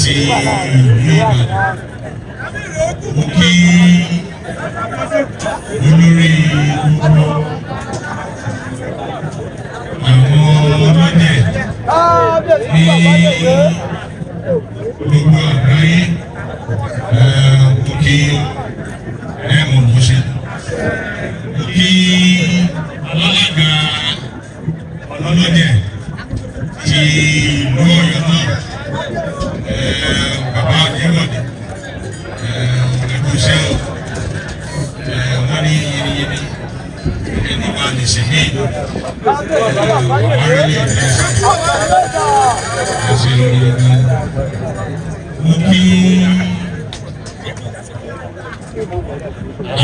ti ìlú Ìbàdàn. Mo kí olórí gbogbo àwọn ọlọ́dẹ ní gbogbo àgbáyé. Mo kí ẹ̀mọ̀ mọ́ṣẹ́. Mo kí alága ọlọ́dẹ ti ìlú Ọ̀yọ́ náà, bàbá Adéwọ̀dé, ẹ̀kúṣẹ́ o, wọ́n ní yìnyín ẹni bá lè ṣe ní ìlú àárẹ̀ ẹ̀sẹ̀ lórí ẹ̀gbẹ́. Mo kí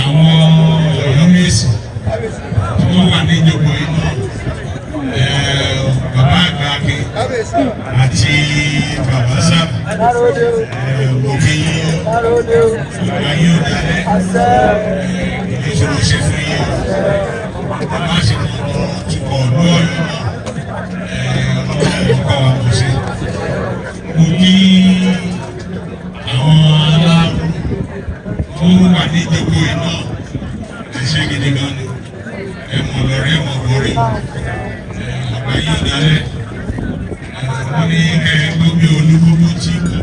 àwọn Ọ̀yọ́ Mèsì tí wọ́n wà ní ìjọba inú bàbá àgbà Akin àti bàbá Sábà. Mo kí bàbá yín ó dalẹ̀ ìṣòro ṣe fún yín bàbá ṣe kọ́ tukọ̀ ọ̀dọ́ Ọ̀yọ́ náà ọlọ́run kọ́ wa kò ṣe. Mo kí àwọn aláàbò tó wà ní ìjọba iná ẹ̀ṣẹ́ gidi gan ni ẹ̀mọ̀ lọ́rẹ́ ẹ̀mọ̀ borí àgbáyé ìdálẹ̀ wọ́n ní ẹ̀ẹ́gbẹ́ bí olúgbogbo tí kù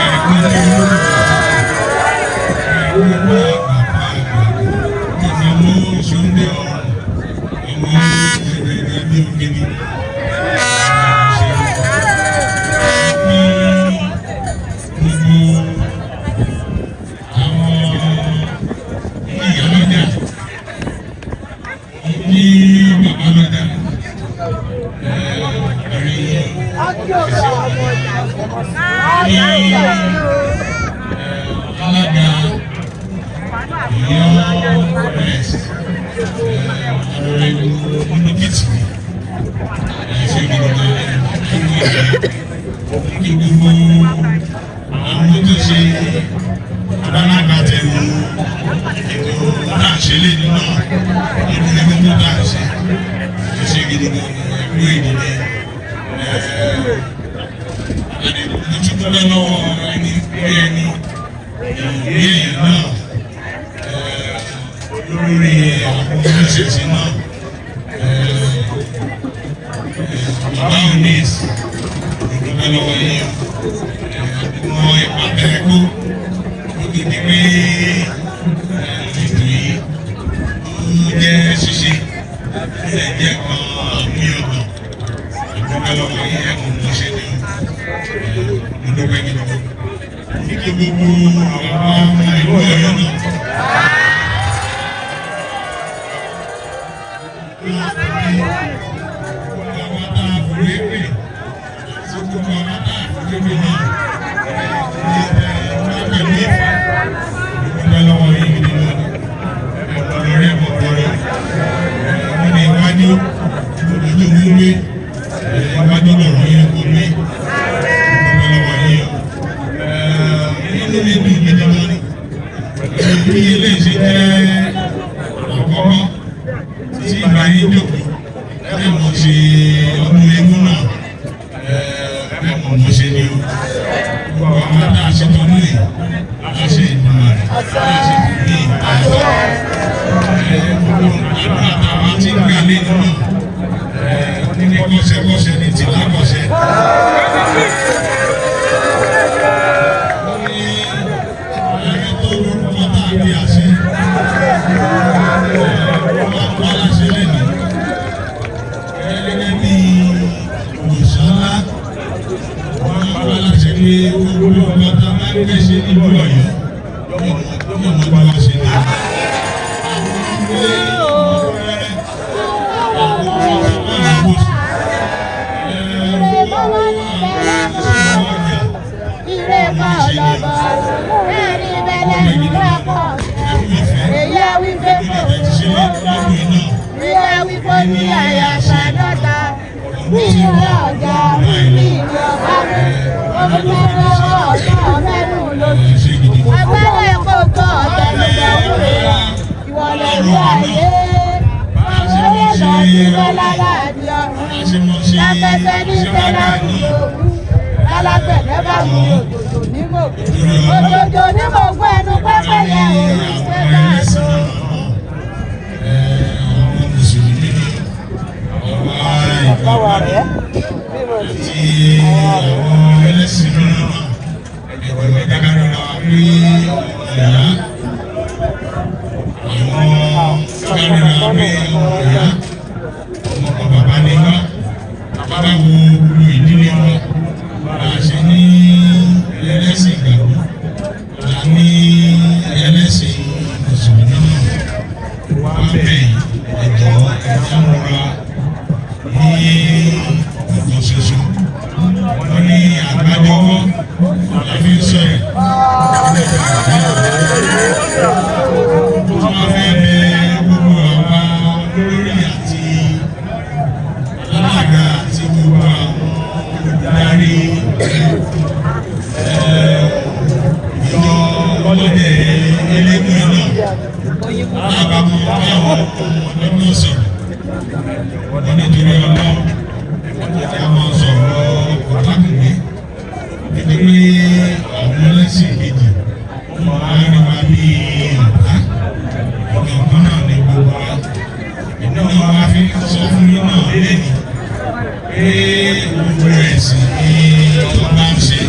ẹ̀ẹ́gbẹ́ bí olúgbogbo àgbàpá àgbà ọmọ ṣúndé ọ̀rọ̀ ọmọ ìrẹ̀lẹ̀ bí ògidì. Lágbẹ̀dẹ bá mú rí ìyá àwọn kárìíra rí ìyá ọmọ bàbá ni wá bàbá wo gbogbo ìdílé wọn la ṣe ní ẹlẹ́sìn ìgbàgbọ́ la ní ẹlẹ́sìn mùsùlùmí náà wá bẹ̀yìn ẹ̀jọ̀ ẹ̀já múra ní ọ̀kan ṣoṣo wọ́n ní àgbájọwọ́ la fi ń sọ̀rọ̀ wọ́n fẹ́ bẹ gbogbo àwọn olórí àti alága àti gbogbo àwọn olùdarí ìjọ ọlọ́dẹ elégbé náà lábàámu báwọn ọlọ́dún sọ̀rọ̀ wọ́n nítorí ọlọ́run àti àwọn sọ̀rọ̀ ọ̀làkùnrin nítorí àwọn ẹlẹ́sìn kejì wọ́n máa ń rí wa bí ọ̀gá ọ̀gá náà ní gbogbo wa iná wa fi sọ fún yín náà lẹ́yìn pé gbogbo ẹ̀sìn ni ọba ń ṣe.